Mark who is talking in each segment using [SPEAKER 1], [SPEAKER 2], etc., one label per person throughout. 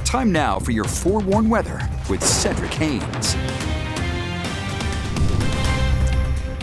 [SPEAKER 1] Time now for your forewarned weather with Cedric Haynes.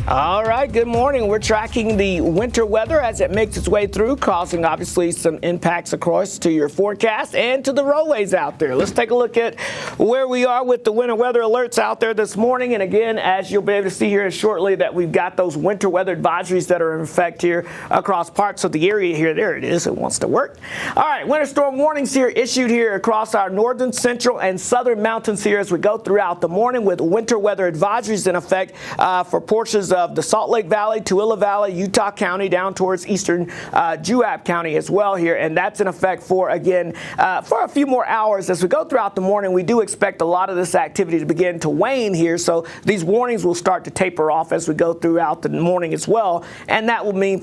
[SPEAKER 2] All right, good morning. We're tracking the winter weather as it makes its way through, causing obviously some impacts across to your forecast and to the roadways out there. Let's take a look at where we are with the winter weather alerts out there this morning. And again, as you'll be able to see here shortly, that we've got those winter weather advisories that are in effect here across parts of the area here. There it is. It wants to work. All right, winter storm warnings here issued here across our northern, central, and southern mountains here as we go throughout the morning, with winter weather advisories in effect for portions of the Salt Lake Valley, Tooele Valley, Utah County, down towards eastern Juab County as well here. And that's in effect for, again, for a few more hours. As we go throughout the morning, we do expect a lot of this activity to begin to wane here. So these warnings will start to taper off as we go throughout the morning as well. And that will mean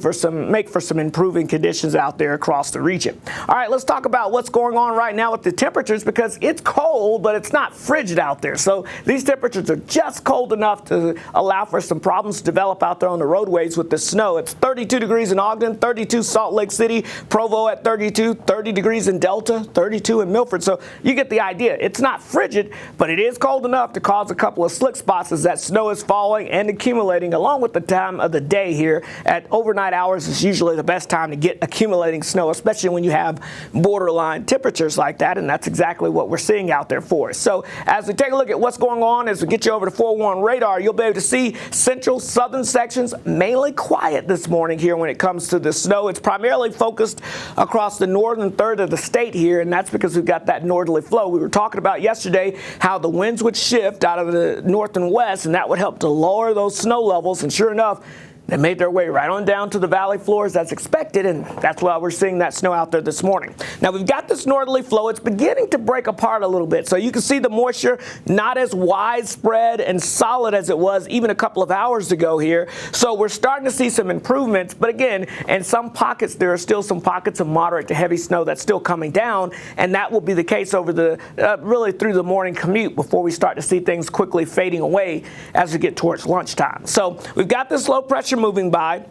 [SPEAKER 2] make for some improving conditions out there across the region. All right, let's talk about what's going on right now with the temperatures, because it's cold, but it's not frigid out there. So these temperatures are just cold enough to allow for some problems to develop out there on the roadways with the snow. It's 32 degrees in Ogden, 32 Salt Lake City, Provo at 32, 30 degrees in Delta, 32 in Milford. So you get the idea. It's not frigid, but it is cold enough to cause a couple of slick spots as that snow is falling and accumulating, along with the time of the day here. At overnight hours is usually the best time to get accumulating snow, especially when you have borderline temperatures like that, and that's exactly what we're seeing out there for us. So as we take a look at what's going on, as we get you over to 4-1 radar, you'll be able to see central, southern sections mainly quiet this morning here when it comes to the snow. It's primarily focused across the northern third of the state here, and that's because we've got that northerly flow. We were talking about yesterday how the winds would shift out of the north and west, and that would help to lower those snow levels, and sure enough, they made their way right on down to the valley floors as expected, and that's why we're seeing that snow out there this morning. Now, we've got this northerly flow. It's beginning to break apart a little bit, so you can see the moisture not as widespread and solid as it was even a couple of hours ago here. So we're starting to see some improvements, but again, in some pockets, there are still some pockets of moderate to heavy snow that's still coming down, and that will be the case over the really through the morning commute before we start to see things quickly fading away as we get towards lunchtime. So we've got this low pressure moving by.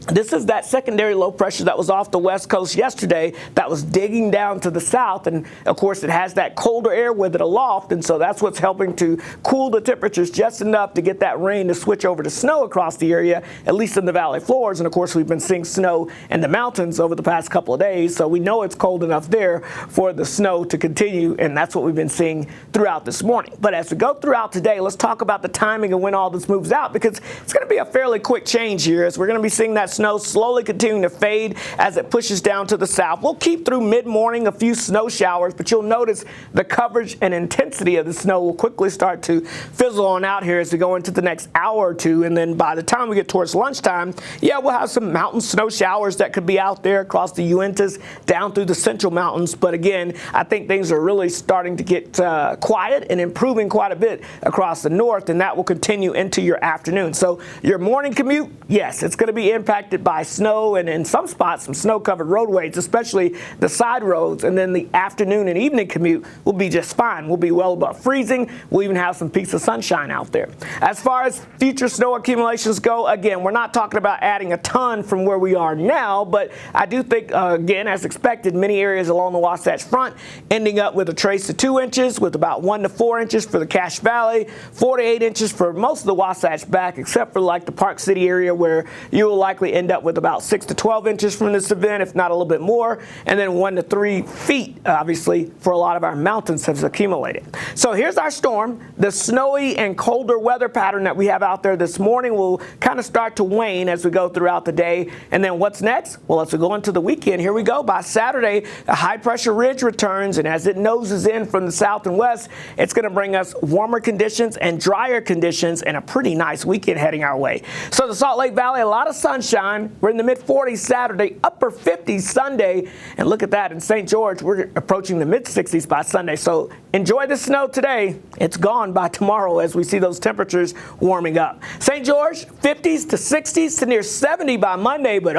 [SPEAKER 2] This is that secondary low pressure that was off the west coast yesterday that was digging down to the south, and of course it has that colder air with it aloft, and so that's what's helping to cool the temperatures just enough to get that rain to switch over to snow across the area, at least in the valley floors. And of course we've been seeing snow in the mountains over the past couple of days, so we know it's cold enough there for the snow to continue, and that's what we've been seeing throughout this morning. But as we go throughout today, let's talk about the timing of when all this moves out, because it's going to be a fairly quick change here as we're going to be seeing that snow slowly continuing to fade as it pushes down to the south. We'll keep through mid-morning a few snow showers, but you'll notice the coverage and intensity of the snow will quickly start to fizzle on out here as we go into the next hour or two. And then by the time we get towards lunchtime, yeah, we'll have some mountain snow showers that could be out there across the Uintas down through the central mountains. But again, I think things are really starting to get quiet and improving quite a bit across the north, and that will continue into your afternoon. So your morning commute, yes, it's going to be impacted by snow and in some spots some snow-covered roadways, especially the side roads, and then the afternoon and evening commute will be just fine. We'll be well above freezing. We'll even have some peaks of sunshine out there. As far as future snow accumulations go, again, we're not talking about adding a ton from where we are now, but I do think, again, as expected, many areas along the Wasatch Front ending up with a trace of 2 inches, with about 1 to 4 inches for the Cache Valley, 4 to 8 inches for most of the Wasatch back, except for like the Park City area, where you will likely end up with about 6 to 12 inches from this event, if not a little bit more, and then 1 to 3 feet, obviously, for a lot of our mountains has accumulated. So here's our storm. The snowy and colder weather pattern that we have out there this morning will kind of start to wane as we go throughout the day. And then what's next? Well, as we go into the weekend, here we go. By Saturday, a high pressure ridge returns, and as it noses in from the south and west, it's going to bring us warmer conditions and drier conditions and a pretty nice weekend heading our way. So the Salt Lake Valley, a lot of sunshine. We're in the mid-40s Saturday, upper 50s Sunday, and look at that. In St. George, we're approaching the mid-60s by Sunday. So enjoy the snow today. It's gone by tomorrow as we see those temperatures warming up. St. George, 50s to 60s to near 70 by Monday, but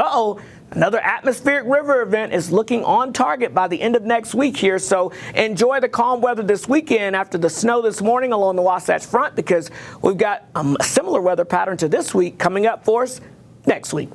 [SPEAKER 2] another atmospheric river event is looking on target by the end of next week here. So enjoy the calm weather this weekend after the snow this morning along the Wasatch Front, because we've got a similar weather pattern to this week coming up for us next week.